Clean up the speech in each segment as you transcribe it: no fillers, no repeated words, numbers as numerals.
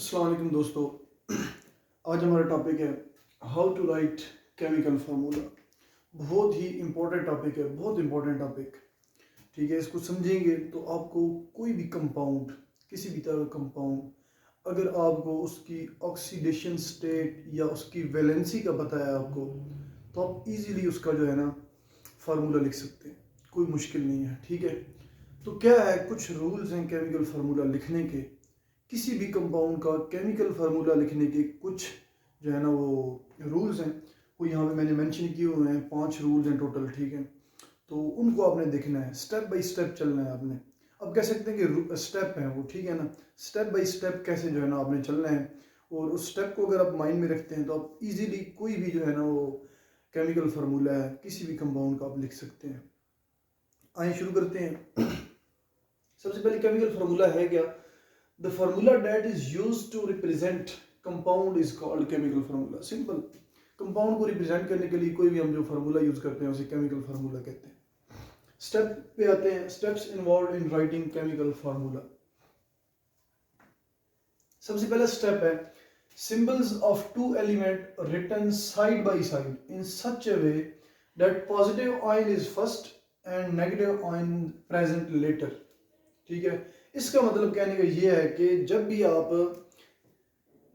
अस्सलाम वालेकुम दोस्तों। आज हमारा टॉपिक है how to write chemical formula. बहुत ही इम्पोर्टेंट टॉपिक है, बहुत इम्पोर्टेंट टॉपिक। ठीक है, इसको समझेंगे तो आपको कोई भी कंपाउंड, किसी भी तरह का कंपाउंड, अगर आपको उसकी ऑक्सीडेशन स्टेट या उसकी वैलेंसी का पता है आपको, तो आप इजीली उसका जो है ना फार्मूला लिख सकते हैं। कोई मुश्किल नहीं है। ठीक है, तो क्या है, कुछ रूल्स हैं केमिकल फार्मूला लिखने के। किसी भी कंपाउंड का केमिकल फार्मूला लिखने के कुछ जो है ना वो रूल्स हैं, वो यहाँ पे मैंने मेंशन किए हुए हैं। 5 रूल्स हैं टोटल। ठीक है, तो उनको आपने देखना है, स्टेप बाय स्टेप चलना है आपने। अब कह सकते हैं कि स्टेप हैं वो, ठीक है ना। स्टेप बाय स्टेप कैसे जो है ना आपने चलना है, और उस स्टेप को अगर आप माइंड में रखते हैं तो आप इजीली कोई भी जो है ना वो केमिकल फार्मूला है किसी भी कंपाउंड का आप लिख सकते हैं। आइए शुरू करते हैं। सबसे पहले केमिकल फार्मूला है क्या? The formula that is used to represent compound is called chemical formula. Simple. Compound को रिप्रेजेंट करने के लिए कोई भी हम जो फार्मूला यूज करते हैं उसे केमिकल फार्मूला कहते हैं। स्टेप पे आते हैं, steps involve in writing chemical formula. सबसे पहला स्टेप है symbols of two element written side by side in such a way that positive ion is first and negative ion present later। ठीक है, इसका मतलब कहने का ये है कि जब भी आप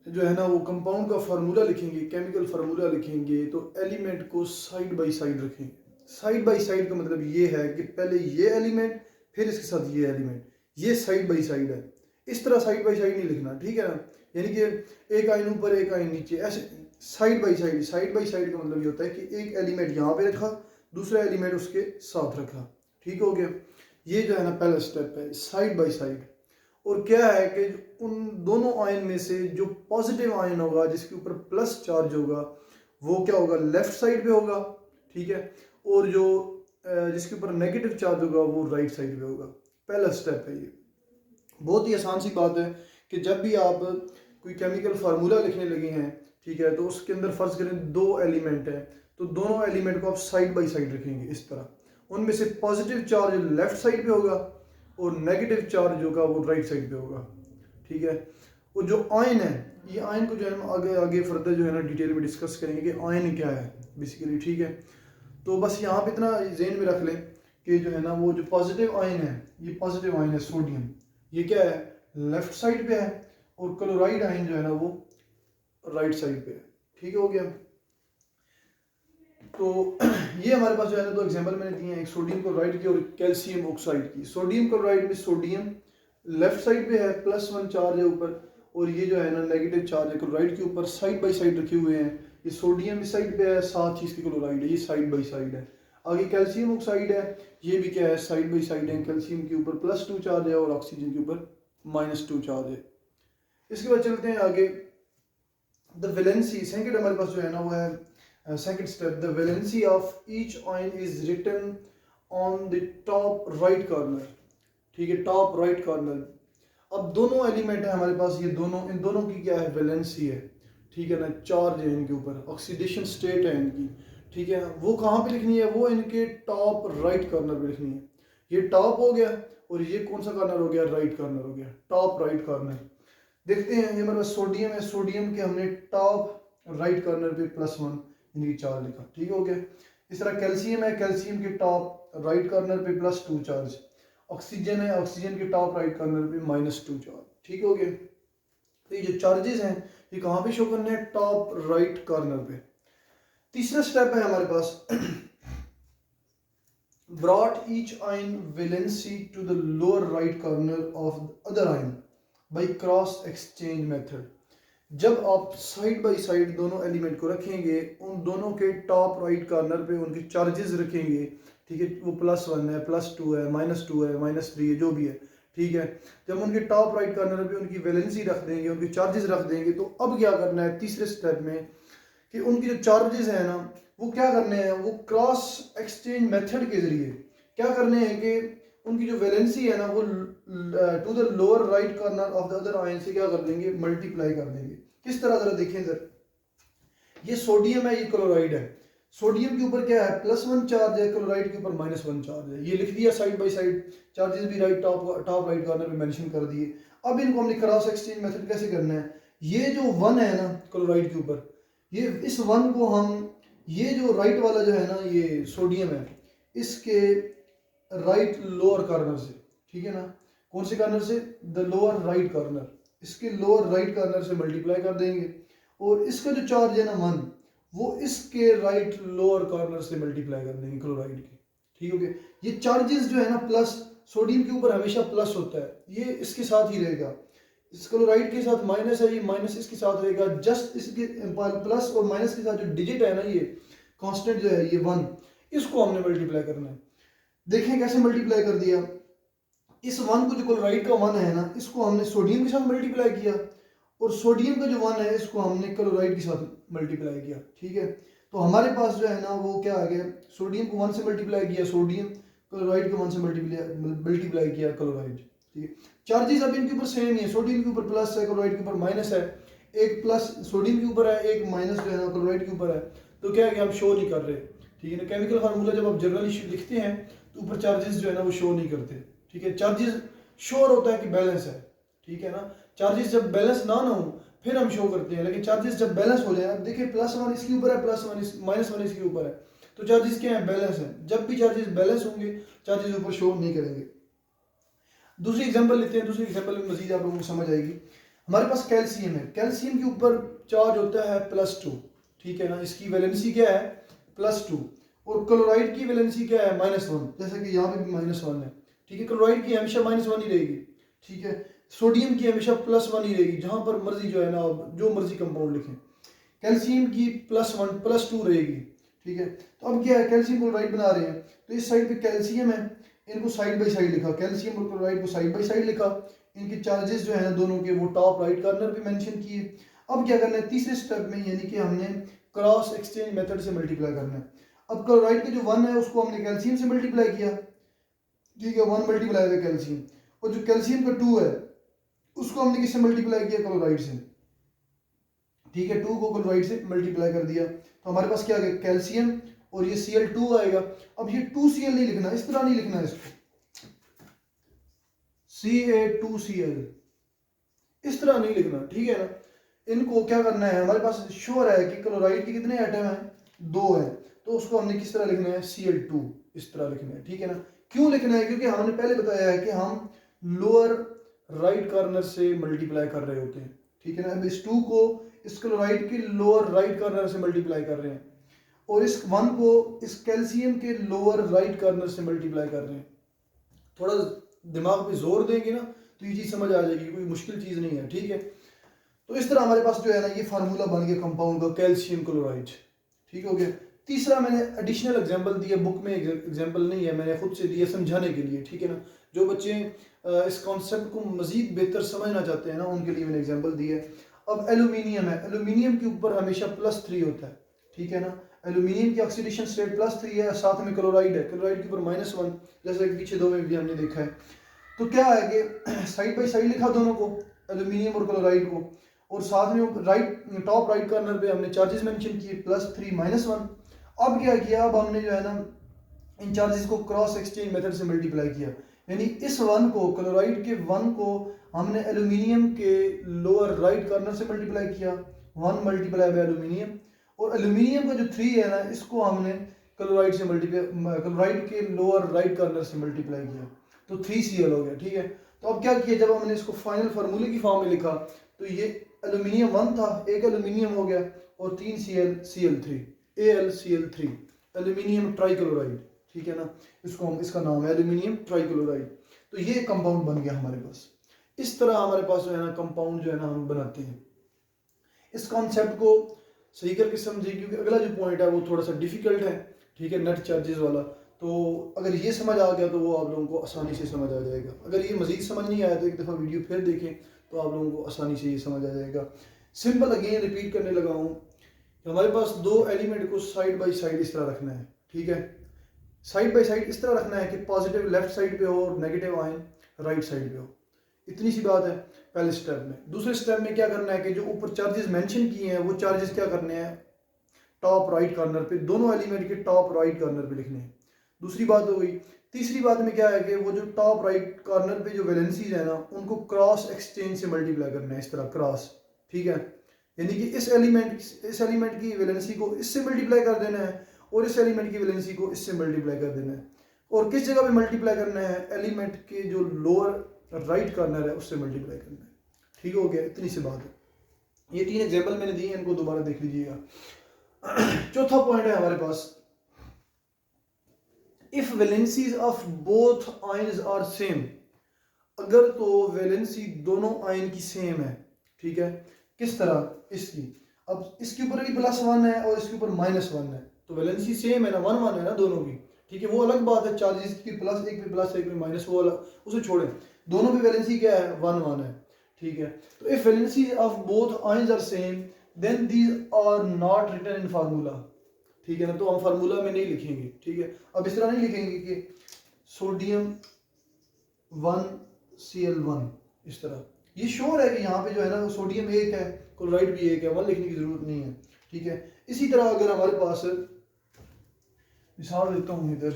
जो है ना वो कंपाउंड का फार्मूला लिखेंगे, केमिकल फार्मूला लिखेंगे, तो एलिमेंट को साइड बाय साइड रखेंगे। साइड बाय साइड का मतलब ये है कि पहले ये एलिमेंट, फिर इसके साथ ये एलिमेंट, ये साइड बाय साइड है। इस तरह साइड बाय साइड नहीं लिखना, ठीक है ना। यानी कि एक आइन ऊपर एक आइन नीचे, ऐसे side by side. Side by side का मतलब ये होता है कि एक एलिमेंट यहाँ पे रखा, दूसरा एलिमेंट उसके साथ रखा। ठीक हो गया, ये जो है ना पहला स्टेप है, साइड बाय साइड। और क्या है कि उन दोनों आयन में से जो पॉजिटिव आयन होगा, जिसके ऊपर प्लस चार्ज होगा, वो क्या होगा, लेफ्ट साइड पे होगा। ठीक है, और जो जिसके ऊपर नेगेटिव चार्ज होगा वो राइट साइड पे होगा। पहला स्टेप है ये। बहुत ही आसान सी बात है कि जब भी आप कोई केमिकल फार्मूला लिखने लगे हैं, ठीक है, तो उसके अंदर फर्ज करें 2 एलिमेंट है, तो दोनों एलिमेंट को आप साइड बाय साइड रखेंगे इस तरह। उनमें से पॉजिटिव चार्ज लेफ्ट साइड पे होगा और नेगेटिव चार्ज होगा वो राइट साइड पे होगा। ठीक है, वो जो आयन है, ये आयन को जो है हम आगे आगे फर्दर जो है ना डिटेल में डिस्कस करेंगे कि आयन क्या है बेसिकली। ठीक है, तो बस यहाँ पे इतना जेहन में रख लें कि जो है ना वो जो पॉजिटिव आयन है, ये पॉजिटिव आयन है सोडियम, ये क्या है, लेफ्ट साइड पे है, और क्लोराइड आयन जो है ना वो राइट साइड पे है। ठीक हो गया, तो ये हमारे पास जो है ना 2 एग्जांपल मैंने दिए हैं, एक सोडियम क्लोराइड की और कैल्शियम ऑक्साइड की। सोडियम क्लोराइड में सोडियम लेफ्ट साइड पे है, +1 चार्ज है ऊपर, और ये जो है ना नेगेटिव चार्ज है क्लोराइड के ऊपर, साइड बाय साइड रखे हुए हैं। ये सोडियम इस साइड पे है, साथ ही इसकी क्लोराइड है, ये साइड बाय साइड है। आगे कैल्शियम ऑक्साइड है, ये भी क्या है, साइड बाय साइड है। कैल्शियम के ऊपर +2 चार्ज है और ऑक्सीजन के ऊपर -2 चार्ज है। इसके बाद चलते हैं आगे, द वैलेंसी। सेकंड हमारे पास जो है ना वो है second step, the valency of each ion is written on the top right corner. ठीक है, टॉप राइट कॉर्नर। अब दोनों एलिमेंट है हमारे पास, ये दोनों, इन दोनों की क्या है, वैलेंसी है। ठीक है ना, चार्ज है इनके ऊपर, ऑक्सीडेशन स्टेट है इनकी। ठीक है ना, वो कहाँ पे लिखनी है, वो इनके टॉप राइट कॉर्नर पे लिखनी है। ये टॉप हो गया, और ये कौन सा कॉर्नर हो गया, राइट कॉर्नर हो गया, टॉप राइट कॉर्नर। देखते हैं, ये हमारे पास सोडियम है, सोडियम के हमने टॉप राइट कॉर्नर पे +1 इनकी चार्ज लिखा। ठीक हो गया। इस तरह कैल्शियम है, कैल्शियम के टॉप राइट कॉर्नर पे +2 चार्ज। ऑक्सीजन है, ऑक्सीजन के टॉप राइट कॉर्नर पे -2 चार्ज। ठीक हो गया, तो ये जो चार्जेस हैं ये कहाँ पे शो करने हैं, टॉप राइट कॉर्नर पे। तीसरा स्टेप है हमारे पास, brought each ion valency to the lower right corner of the other ion by cross exchange method। जब आप साइड बाय साइड दोनों एलिमेंट को रखेंगे, उन दोनों के टॉप राइट कॉर्नर पे उनके चार्जेस रखेंगे। ठीक है, वो +1 है, +2 है, -2 है, -3 है, जो भी है। ठीक है, जब उनके टॉप राइट कॉर्नर पे उनकी वैलेंसी रख देंगे, उनके चार्जेस रख देंगे, तो अब क्या करना है तीसरे स्टेप में, कि उनकी जो चार्जेस हैं ना वो क्या करने हैं, वो क्रॉस एक्सचेंज मेथड के जरिए क्या करने हैं कि उनकी जो वैलेंसी है ना वो to the lower right corner of the other ion से क्या कर देंगे, मल्टीप्लाई कर देंगे। किस तरह, जरा देखें सर, ये सोडियम है, ये क्लोराइड है। सोडियम के ऊपर क्या है, +1 चार्ज है, क्लोराइड के ऊपर -1 चार्ज है। ये लिख दिया साइड बाय साइड, चार्जेस भी राइट टॉप राइट कॉर्नर पे मेंशन कर दिए। अब इनको हमने क्रॉस एक्सचेंज मेथड कैसे करना है, ये जो वन है ना क्लोराइड के ऊपर, ये इस वन को हम, ये जो राइट वाला जो है ना ये सोडियम है, इसके राइट लोअर कॉर्नर से, ठीक है ना, कौन से कॉर्नर से, द लोअर राइट कॉर्नर, इसके लोअर राइट कॉर्नर से मल्टीप्लाई कर देंगे, और इसका जो चार्ज है ना 1, वो इसके राइट लोअर कॉर्नर से मल्टीप्लाई कर देंगे क्लोराइड की, ठीक हो गया। ये चार्जेस जो है ना प्लस, सोडियम के ऊपर हमेशा प्लस होता है, ये इसके साथ ही रहेगा, इस क्लोराइड के साथ माइनस है, ये माइनस इसके साथ रहेगा, जस्ट इसके प्लस और माइनस के साथ जो डिजिट है ना ये कांस्टेंट जो है ये 1, इसको हमने मल्टीप्लाई करना है। देखें कैसे मल्टीप्लाई कर दिया, इस 1 को जो क्लोराइड का 1 है ना इसको हमने सोडियम के साथ मल्टीप्लाई किया, और सोडियम का जो 1 है इसको हमने क्लोराइड के साथ मल्टीप्लाई किया, ठीक है। तो हमारे पास जो है ना वो क्या आ गया, सोडियम को 1 से मल्टीप्लाई किया सोडियम, क्लोराइड को 1 से मल्टीप्लाई किया क्लोराइड, ठीक है। चार्जेस अब इनके ऊपर सेम ही है, सोडियम के ऊपर प्लस है, क्लोराइड के ऊपर माइनस है, एक प्लस सोडियम के ऊपर है, एक माइनस जो है ना क्लोराइड के ऊपर है, तो क्या है कि हम शो नहीं कर रहे, ठीक है ना। केमिकल फार्मूला जब आप जर्नली लिखते हैं तो ऊपर चार्जेस जो है ना वो शो नहीं करते, ठीक है। चार्जेस श्योर होता है कि बैलेंस है, ठीक है ना। चार्जेस जब बैलेंस ना हो फिर हम शो करते हैं, लेकिन चार्जेस जब बैलेंस हो जाए, अब देखिए +1 इसके ऊपर है, -1 इसके ऊपर है, तो चार्जेस क्या है, बैलेंस है। जब भी चार्जेस बैलेंस होंगे चार्जेस ऊपर शो नहीं करेंगे। दूसरी एग्जांपल लेते हैं, दूसरी एग्जांपल में मजीद आप लोगों को समझ आएगी। हमारे पास कैल्शियम है, कैल्शियम के ऊपर चार्ज होता है +2, ठीक है ना, इसकी वैलेंसी क्या है +2, और क्लोराइड की वैलेंसी क्या है -1, जैसे कि यहाँ पे भी -1 है, ठीक है। क्लोराइड की हमेशा -1 ही रहेगी, ठीक है। सोडियम की हमेशा +1 ही रहेगी, जहां पर मर्जी जो है ना जो मर्जी कंपाउंड लिखें। कैल्शियम की +1 +2 रहेगी, ठीक है। तो अब क्या है, कैल्शियम क्लोराइड बना रहे हैं, तो इस साइड पे कैल्शियम है, इनको साइड बाय साइड लिखा, कैल्शियम और क्लोराइड को साइड बाय साइड लिखा, इनके चार्जेस जो है ना दोनों के वो टॉप राइट कॉर्नर पे मेंशन किए। अब क्या करना है तीसरे स्टेप में, यानी कि हमने क्रॉस एक्सचेंज मेथड से मल्टीप्लाई करना है। अब क्लोराइड का जो 1 है उसको हमने कैल्शियम से मल्टीप्लाई किया, ठीक है, 1 मल्टीप्लाई बाय कैल्शियम, और जो कैल्शियम का 2 है उसको हमने किससे मल्टीप्लाई किया, क्लोराइड से, ठीक है। 2 को क्लोराइड से मल्टीप्लाई कर दिया, तो हमारे पास क्या आ गया, कैल्शियम, और ये Cl2 आएगा। अब ये 2Cl नहीं लिखना, इस तरह नहीं लिखना इसको, Ca2Cl इस तरह नहीं लिखना, ठीक है ना। इनको क्या करना है, हमारे पास श्योर है कि क्लोराइड के कितने एटम हैं, 2 हैं, तो उसको हमने किस तरह लिखना है, Cl2 इस तरह लिखना है, ठीक है ना। क्यों लिखना है, क्योंकि हमने पहले बताया है कि हम लोअर राइट कॉर्नर से मल्टीप्लाई कर रहे होते हैं, ठीक है ना। अब इस 2 को इस क्लोराइड के लोअर राइट कॉर्नर से मल्टीप्लाई कर रहे हैं, और इस 1 को इस कैल्शियम के लोअर राइट कॉर्नर से मल्टीप्लाई कर रहे हैं। थोड़ा दिमाग पे जोर देंगे ना तो ये चीज़ समझ आ जाएगी, कोई मुश्किल चीज़ नहीं है, ठीक है। तो इस तरह हमारे पास जो है ना ये फार्मूला बन गया कंपाउंड का, कैल्शियम क्लोराइड, ठीक हो गया। तीसरा मैंने एडिशनल एग्जांपल दिया, बुक में एग्जांपल नहीं है, मैंने खुद से दिया समझाने के लिए, ठीक है ना। जो बच्चे इस कॉन्सेप्ट को मजीद बेहतर समझना चाहते हैं ना उनके लिए मैंने एग्जाम्पल दिया है। अब एल्यूमिनियम है, एल्यूमिनियम के ऊपर हमेशा +3 होता है, ठीक है ना। एल्यूमिनियम की ऑक्सीडेशन स्टेट +3 है, साथ में क्लोराइड है, क्लोराइड के ऊपर -1, जैसे कि पीछे 2 में भी हमने देखा है। तो क्या है कि साइड बाई साइड लिखा दोनों को, एल्यूमिनियम और क्लोराइड को, और साथ में राइट टॉप राइट कॉर्नर पे हमने चार्जेस मेंशन किए +3 -1। अब क्या किया, अब हमने जो है ना इन चार्जेस को क्रॉस एक्सचेंज मेथड से मल्टीप्लाई किया, यानी इस 1 को, क्लोराइड के 1 को हमने एल्यूमिनियम के लोअर राइट कॉर्नर से मल्टीप्लाई किया, 1 मल्टीप्लाई बाय एल्यूमिनियम, और एल्यूमिनियम का जो 3 है ना इसको हमने क्लोराइड से मल्टीप्लाई, क्लोराइड के लोअर राइट कॉर्नर से मल्टीप्लाई किया, तो 3Cl हो गया, ठीक है। तो अब क्या किया, जब हमने इसको फाइनल फार्मूले की फॉर्म में लिखा तो ये एल्यूमिनियम 1 था, एक एल्यूमिनियम हो गया, और 3Cl Cl3 AlCl3 aluminium trichloride, ठीक है ना। इसको हम, इसका नाम है एल्यूमिनियम ट्राइक्लोराइड। तो ये कंपाउंड बन गया हमारे पास। इस तरह हमारे पास जो है ना कंपाउंड जो है ना हम बनाते हैं। इस कॉन्सेप्ट को सही करके समझिए, क्योंकि अगला जो पॉइंट है वो थोड़ा सा डिफिकल्ट है, ठीक है, नेट चार्जेस वाला। तो अगर ये समझ आ गया तो वो आप लोगों को आसानी से समझ आ जाएगा। अगर ये मज़ीद समझ नहीं आया तो एक दफ़ा वीडियो फिर देखें तो आप लोगों को आसानी से ये समझ आ जाएगा। सिंपल अगेन रिपीट करने लगा हूँ, हमारे पास 2 एलिमेंट को साइड बाई साइड इस तरह रखना है, ठीक है। साइड बाय साइड इस तरह रखना है कि पॉजिटिव लेफ्ट साइड पे हो और नेगेटिव आयन राइट साइड पे हो। इतनी सी बात है पहले स्टेप में। दूसरे स्टेप में क्या करना है कि जो ऊपर चार्जेस मेंशन किए हैं वो चार्जेस क्या करने हैं, टॉप राइट कॉर्नर पे, दोनों एलिमेंट के टॉप राइट कॉर्नर पे लिखने हैं। दूसरी बात हो गई। तीसरी बात में क्या है कि वो जो टॉप राइट कॉर्नर पे जो वैलेंसीज है ना उनको क्रॉस एक्सचेंज से मल्टीप्लाई करना है, इस तरह क्रॉस, ठीक है, यानी कि इस एलिमेंट की वैलेंसी को इससे मल्टीप्लाई कर देना है और इस एलिमेंट की वैलेंसी को इससे मल्टीप्लाई कर देना है। और किस जगह पे मल्टीप्लाई करना है, एलिमेंट के जो लोअर राइट कॉर्नर है उससे मल्टीप्लाई करना है। ठीक हो गया, इतनी सी बात है। ये 3 एग्जाम्पल मैंने दिए, इनको दोबारा देख लीजिएगा। चौथा पॉइंट है हमारे पास, if valencies of both ions are same, अगर तो वैलेंसी दोनों आयन की सेम है। ठीक है, किस तरह, इसकी, अब इसके ऊपर भी +1 है और इसके ऊपर -1 है, तो वैलेंसी सेम है ना, 1 1 है ना दोनों की। ठीक है, वो अलग बात है, चार्जेस की +1 पे +1 पे माइनस, वो अलग, उसे छोड़ें, दोनों की वैलेंसी क्या है, 1 1 है। ठीक है, तो if valency of both ions are same then these are not written in formula. ठीक है ना, तो हम फार्मूला में नहीं लिखेंगे। ठीक है, अब इस तरह नहीं लिखेंगे कि सोडियम 1Cl1 इस तरह। ये श्योर है कि यहाँ पे जो है ना सोडियम 1 है, क्लोराइड भी 1 है, 1 लिखने की जरूरत नहीं है। ठीक है, इसी तरह अगर हमारे पास, मिसाल देता हूँ, इधर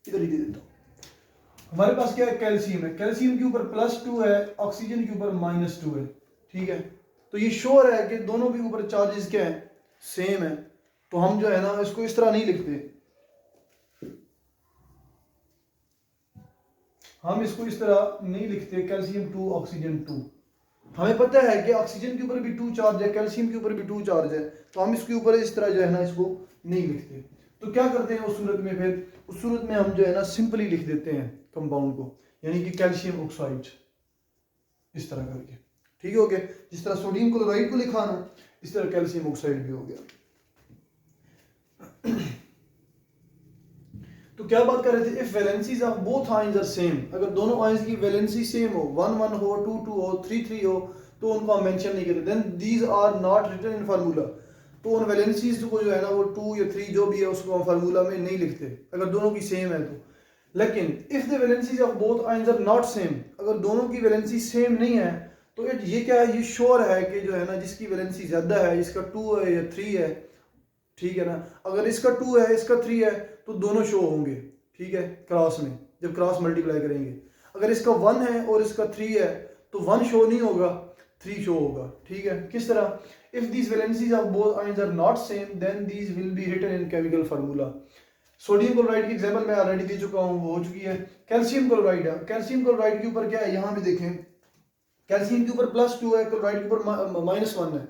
ही दे देता हूँ, हमारे पास क्या है, कैल्शियम है, कैल्शियम के ऊपर +2 है, ऑक्सीजन के ऊपर -2 है। ठीक है, तो ये श्योर है कि दोनों के ऊपर चार्जेस क्या है, सेम है, तो हम जो है ना इसको इस तरह नहीं लिखते, हम इसको इस तरह नहीं लिखते कैल्शियम 2 ऑक्सीजन 2। हमें पता है कि ऑक्सीजन के ऊपर भी 2 चार्ज है, कैल्शियम के ऊपर भी 2 चार्ज है, तो हम इसके ऊपर इस तरह जो है ना इसको नहीं लिखते। तो क्या करते हैं उस सूरत में, फिर उस सूरत में हम जो है ना सिंपली लिख देते हैं कंपाउंड को, यानी कि कैल्शियम ऑक्साइड इस तरह करके। ठीक हो गया, जिस तरह सोडियम क्लोराइड को लिखा ना, इस तरह कैल्शियम ऑक्साइड भी हो गया। तो क्या बात कर रहे थे, if valencies of both ions are same, अगर दोनों आयंस की वैलेंसी सेम हो, 1 1 हो, 2 2 हो, 3 3 हो, तो उनको हम मेंशन नहीं करते, then these are not written in formula. तो उन वैलेंसीज को जो है ना वो 2 या 3 जो भी है उसको हम फार्मूला में नहीं लिखते अगर दोनों की सेम है तो। लेकिन if the valencies of both ions are not same, अगर दोनों की वैलेंसी सेम नहीं है, तो ये क्या है, ये श्योर है कि जो है ना जिसकी वैलेंसी ज्यादा है, इसका 2 है या 3 है, ठीक है ना, अगर इसका 2 है इसका 3 है तो दोनों शो होंगे। ठीक है, क्रॉस में जब क्रॉस मल्टीप्लाई करेंगे, अगर इसका 1 है और इसका 3 है तो 1 शो नहीं होगा, 3 शो होगा। ठीक है, किस तरह, if these valencies of both ions are not same then these will be written in chemical formula. Sodium chloride की एग्जांपल मैं ऑलरेडी दे चुका हूं, वो हो चुकी है। कैल्शियम क्लोराइड है, कैल्शियम क्लोराइड के ऊपर क्या है, यहां भी देखें, कैल्शियम के ऊपर +2 है, क्लोराइड के ऊपर -1 है।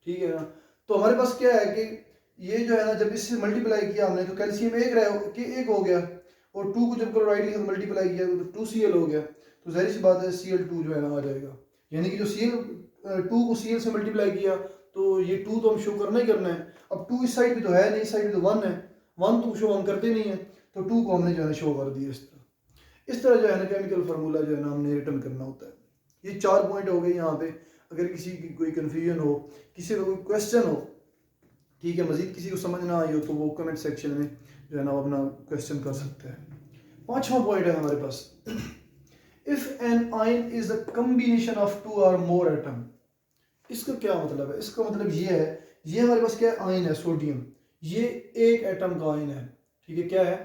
ठीक है ना, तो हमारे पास क्या है कि ये जो है ना जब इससे मल्टीप्लाई किया हमने तो कैल्शियम 1 हो गया, और 2 को जब क्लोराइड के साथ मल्टीप्लाई किया तो 2Cl हो गया, तो जाहिर सी बात है Cl2 जो है ना आ जाएगा। यानी कि जो Cl2 को Cl से मल्टीप्लाई किया तो ये 2 तो हम शो करना ही करना है। अब 2 इस साइड पे तो है नहीं, इस साइड पे तो 1 है, 1 तो शो हम करते नहीं है, तो 2 को हमने जो है शो कर दिया। इस तरह जो है ना केमिकल फार्मूला जो है ना हमने रिटर्न करना होता है। ये 4 पॉइंट हो गए यहाँ पे। अगर किसी की कोई कन्फ्यूजन हो, किसी का कोई क्वेश्चन हो, ठीक है, मजीद किसी को समझ ना आई हो तो वो कमेंट सेक्शन में जो है ना अपना क्वेश्चन कर सकते हैं। 5वां पॉइंट है हमारे पास, if an ion is the combination of 2 और मोर एटम। इसका क्या मतलब है, इसका मतलब ये है, ये हमारे पास क्या है, आयन है सोडियम, ये एक एटम का आयन है। ठीक है, क्या है,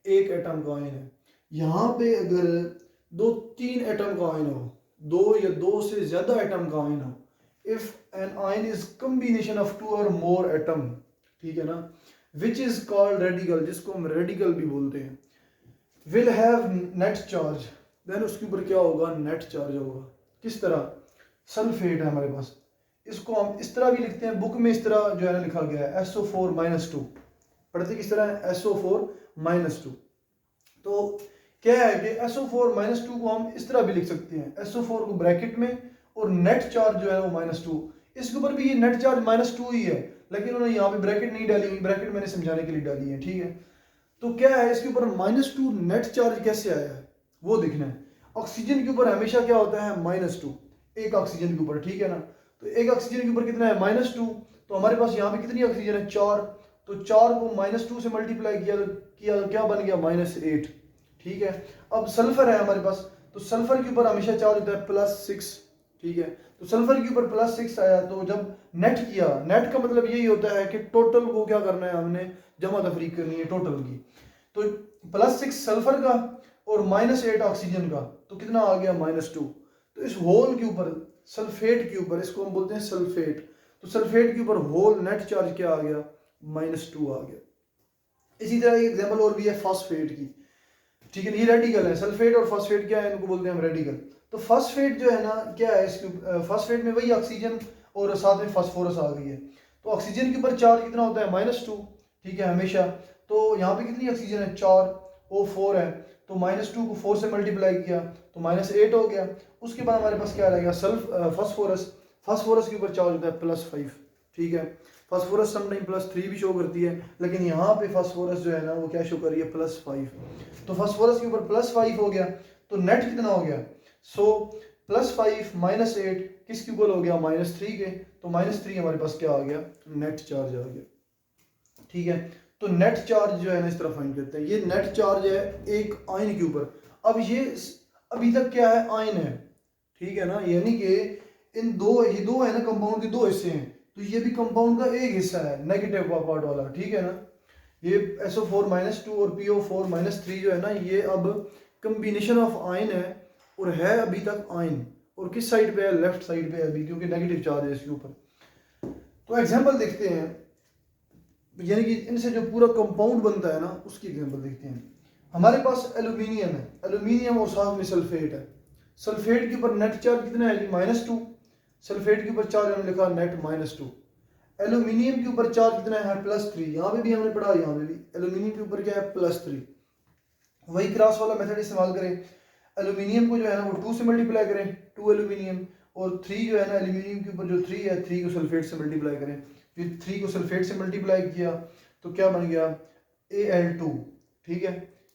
एक एटम का आयन है। यहाँ पे अगर 2-3 एटम का आयन हो, 2 या 2 से ज्यादा एटम का आयन हो, if an ion is combination of 2 और मोर एटम, ठीक है ना, विच इज कॉल्ड रेडिकल, जिसको हम रेडिकल भी बोलते हैं, will have net charge, then उसके ऊपर क्या होगा, नेट चार्ज होगा। किस तरह, सल्फेट है हमारे पास, इसको हम इस तरह भी लिखते हैं, बुक में इस तरह जो है ना लिखा गया है SO4-2, पढ़ते किस तरह है, SO4-2। तो क्या है कि SO4-2 को हम इस तरह भी लिख सकते हैं, SO4 को ब्रैकेट में और नेट चार्ज जो है वो -2, इसके ऊपर भी ये नेट चार्ज -2 ही है, लेकिन उन्होंने यहाँ पे ब्रैकेट नहीं डाली, ब्रैकेट मैंने समझाने के लिए डाली है। ठीक है, तो क्या है, इसके ऊपर -2 नेट चार्ज कैसे आया है वो देखना है। ऑक्सीजन के ऊपर हमेशा क्या होता है, -2, एक ऑक्सीजन के ऊपर, ठीक है ना, तो एक ऑक्सीजन के ऊपर कितना है, -2, तो हमारे पास यहाँ पे कितनी ऑक्सीजन है, 4, तो 4 को -2 से मल्टीप्लाई किया तो क्या बन गया, -8। ठीक है, अब सल्फर है हमारे पास, तो सल्फर के ऊपर हमेशा चार्ज होता है +6। ठीक है, तो सल्फर के ऊपर +6 आया, तो जब नेट किया, नेट का मतलब यही होता है कि टोटल को क्या करना है, हमने जमा तफरीक करनी है टोटल की, तो +6 सल्फर का और -8 ऑक्सीजन का, तो कितना आ गया, -2। तो इस होल के ऊपर सल्फेट के ऊपर, इसको हम बोलते हैं सल्फेट, तो सल्फेट के ऊपर होल नेट चार्ज क्या आ गया, -2 आ गया। इसी तरह एक एग्जांपल और भी है फास्फेट की, ठीक है, ये रेडिकल है, सल्फेट और फास्फेट क्या है, इनको बोलते हैं हम रेडिकल। तो फास्फेट जो है ना क्या है, इसके फास्फेट में वही ऑक्सीजन और साथ में फास्फोरस आ गई है। तो ऑक्सीजन के ऊपर चार्ज कितना होता है, -2, ठीक है, हमेशा। तो यहाँ पे कितनी ऑक्सीजन है, 4, O4 है, तो -2 को 4 से मल्टीप्लाई किया तो -8 हो गया। उसके बाद हमारे पास क्या रहेगा, फास्फोरस, फास्फोरस के ऊपर चार्ज होता है +5, ठीक है। फास्फोरस समटाइम +3 भी शो करती है, लेकिन यहाँ पे फास्फोरस जो है ना वो क्या शो कर रही है, +5। तो फास्फोरस के ऊपर +5 हो गया, तो नेट कितना हो गया, सो +5 -8 किसके इक्वल हो गया, -3 के। तो -3 हमारे पास क्या आ गया, नेट चार्ज आ गया, ठीक है। तो नेट चार्ज जो है ना इस तरह फाइंड करते हैं, ये नेट चार्ज है एक आयन के ऊपर। अब ये अभी तक क्या है, आयन है, ठीक है ना, यानी कि इन दो, ये दो है ना कंपाउंड के दो हिस्से हैं, तो ये भी कंपाउंड का एक हिस्सा है नेगेटिव पार्ट वाला, ठीक है ना। ये SO4 -2 और PO4 -3 जो है ना, ये अब कम्बिनेशन ऑफ आयन है और है अभी तक आयन, और किस साइड पे है, लेफ्ट साइड पे है अभी, क्योंकि नेगेटिव चार्ज है इसके ऊपर। तो एग्जांपल देखते हैं, यानी कि इनसे जो पूरा कंपाउंड बनता है ना उसकी एग्जांपल देखते हैं। हमारे पास एल्यूमिनियम है, एल्यूमिनियम और साथ में सल्फेट है। सल्फेट के ऊपर नेट चार्ज कितना है जी, -2। सल्फेट के ऊपर चार्ज हमने लिखा नेट -2। एल्यूमिनियम के ऊपर चार्ज कितना है, +3। यहाँ पे भी हमने पढ़ा, यहाँ पे भी एल्यूमिनियम के ऊपर क्या है, +3। वही क्रॉस वाला मेथड इस्तेमाल करें, एल्यूमिनियम को जो है ना वो 2 से मल्टीप्लाई करें, 2 एल्यूमिनियम, और 3 जो है ना एल्यूमिनियम के ऊपर जो 3 है, 3 को सल्फेट से मल्टीप्लाई करें। फिर 3 को सल्फेट से मल्टीप्लाई किया तो क्या बन गया, Al2, ठीक है।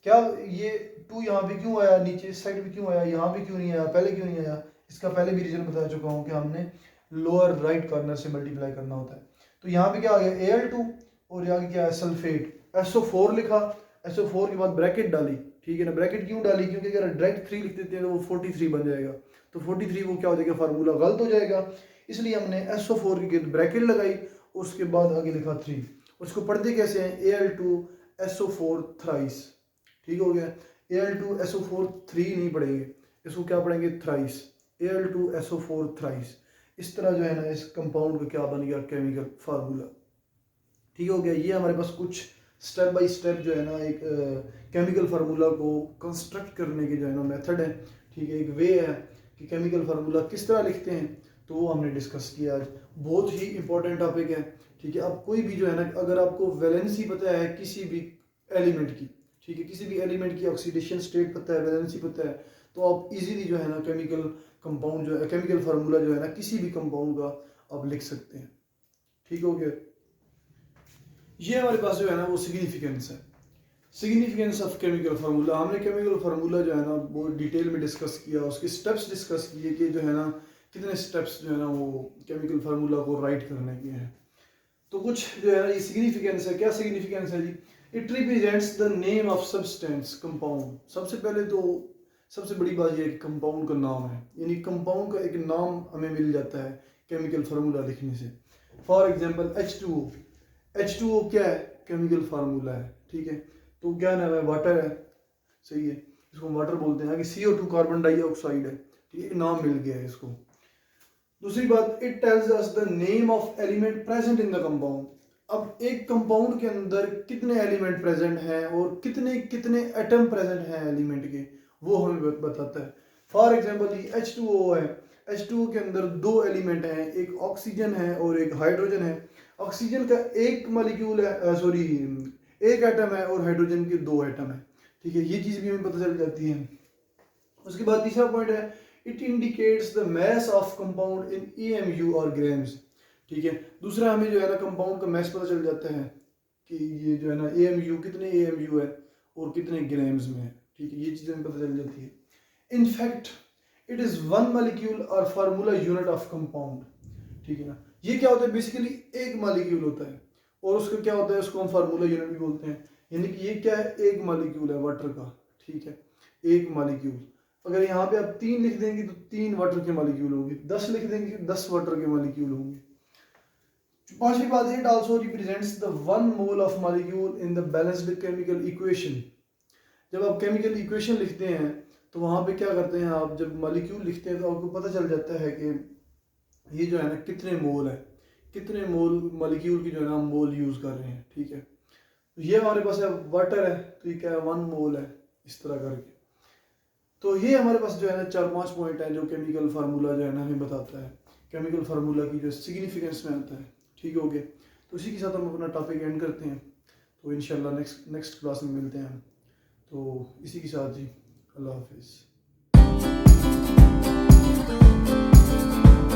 क्या ये 2 यहाँ पे क्यों आया, नीचे इस साइड पे क्यों आया, यहाँ पे क्यों नहीं आया, पहले क्यों नहीं आया, इसका पहले भी रीजन बता चुका हूँ कि हमने लोअर राइट कॉर्नर से मल्टीप्लाई करना होता है। तो यहाँ पे क्या आ गया, Al2, और यहाँ क्या है, सल्फेट, SO4 लिखा, SO4 के बाद ब्रैकेट डाली, ठीक है ना। ब्रैकेट क्यों डाली, क्योंकि अगर डायरेक्ट 3 लिख देते हैं तो वो 43 बन जाएगा, तो 43 वो क्या हो जाएगा, फार्मूला गलत हो जाएगा, इसलिए हमने SO4 की ब्रैकेट लगाई, उसके बाद आगे लिखा 3। उसको पढ़ते कैसे हैं, Al2SO4 थ्राइस, ठीक हो गया। Al2SO4 3 नहीं पढ़ेंगे, इसको क्या पढ़ेंगे, थ्राइस, Al2SO4 थ्राइस। इस तरह जो है ना इस कंपाउंड का क्या बन गया, केमिकल फार्मूला, ठीक हो गया। ये हमारे पास कुछ स्टेप बाय स्टेप जो है ना एक केमिकल फार्मूला को कंस्ट्रक्ट करने के जो है ना मेथड है, ठीक है, एक वे है कि केमिकल फार्मूला किस तरह लिखते हैं, तो वो हमने डिस्कस किया आज। बहुत ही इंपॉर्टेंट टॉपिक है, ठीक है। अब कोई भी जो है ना, अगर आपको वैलेंसी पता है किसी भी एलिमेंट की, ठीक है, किसी भी एलिमेंट की ऑक्सीडेशन स्टेट पता है, वैलेंसी पता है, तो आप इजीली जो है ना केमिकल कंपाउंड जो है, केमिकल फार्मूला जो है ना किसी भी कंपाउंड का आप लिख सकते हैं, ठीक हो गया। ये हमारे पास जो है ना वो सिग्निफिकेंस है, सिग्निफिकेंस ऑफ केमिकल फार्मूला। हमने केमिकल फार्मूला जो है ना वो डिटेल में डिस्कस किया, उसके स्टेप्स डिस्कस किए कि जो है ना कितने स्टेप्स जो है ना वो केमिकल फार्मूला को राइट करने के हैं। तो कुछ जो है ना ये सिग्निफिकेंस है, क्या सिग्निफिकेंस है जी, it represents the name of substance, compound. सबसे पहले तो सबसे बड़ी बात ये है कि कंपाउंड का नाम है, यानी कंपाउंड का एक नाम हमें मिल जाता है केमिकल फार्मूला लिखने से। फॉर एग्जांपल H2O, H2O क्या है, केमिकल फार्मूला है, ठीक है। तो क्या नाम है, वाटर है, सही है, इसको वाटर बोलते हैं। कि CO2 कार्बन डाइऑक्साइड है, ठीक है, नाम मिल गया है इसको। दूसरी बात, it tells us the name of element present in the compound. अब एक कंपाउंड के अंदर कितने एलिमेंट प्रेजेंट हैं और कितने कितने एटम प्रेजेंट हैं एलिमेंट के, वो हमें बताता है। फॉर एग्जांपल ये H2O है, H2O के अंदर 2 एलिमेंट हैं, एक ऑक्सीजन है और एक हाइड्रोजन है। ऑक्सीजन का एक मॉलिक्यूल है, सॉरी एक एटम है, और हाइड्रोजन के 2 एटम है, ठीक है, ये चीज़ भी हमें पता चल जाती है। उसके बाद तीसरा पॉइंट है, it indicates the mass of compound in EMU और ग्राम्स, ठीक है। दूसरा हमें जो है ना कंपाउंड का मास पता चल जाता है कि ये जो है ना AMU कितने AMU है और कितने ग्राम्स में है, ठीक है, ये चीज़ें हमें पता चल जाती है। इनफैक्ट इट इज़ 1 मॉलिक्यूल और फार्मूला यूनिट ऑफ कंपाउंड, ठीक है ना। ये क्या होता है, बेसिकली एक मॉलिक्यूल होता है और उसका क्या होता है, उसको हम फार्मूला यूनिट भी बोलते हैं। यानी कि ये क्या है, एक मॉलिक्यूल है वाटर का, ठीक है, एक मॉलिक्यूल। अगर यहाँ पे आप 3 लिख देंगे तो 3 वाटर के मॉलिक्यूल होंगे, 10 लिख देंगे 10 वाटर के मॉलिक्यूल होंगे। पांचवी बात, it also represents the 1 mole of molecule in the balanced chemical equation. जब आप केमिकल इक्वेशन लिखते हैं तो वहाँ पे क्या करते हैं आप, जब मॉलिक्यूल लिखते हैं तो आपको पता चल जाता है कि ये जो है ना कितने मोल है, कितने मोल मॉलिक्यूल की जो है ना हम मोल यूज़ कर रहे हैं, ठीक है। ये हमारे पास है वाटर है, तो ये क्या है 1 मोल है, इस तरह करके। तो ये हमारे पास जो है ना 4-5 पॉइंट है जो केमिकल फार्मूला जो है ना हमें बताता है, केमिकल फार्मूला की जो सिग्निफिकेंस में आता है, ठीक हो गया। तो इसी के साथ हम अपना टॉपिक एंड करते हैं, तो इंशाल्लाह नेक्स्ट क्लास में मिलते हैं। तो इसी के साथ जी, अल्लाह हाफिज़।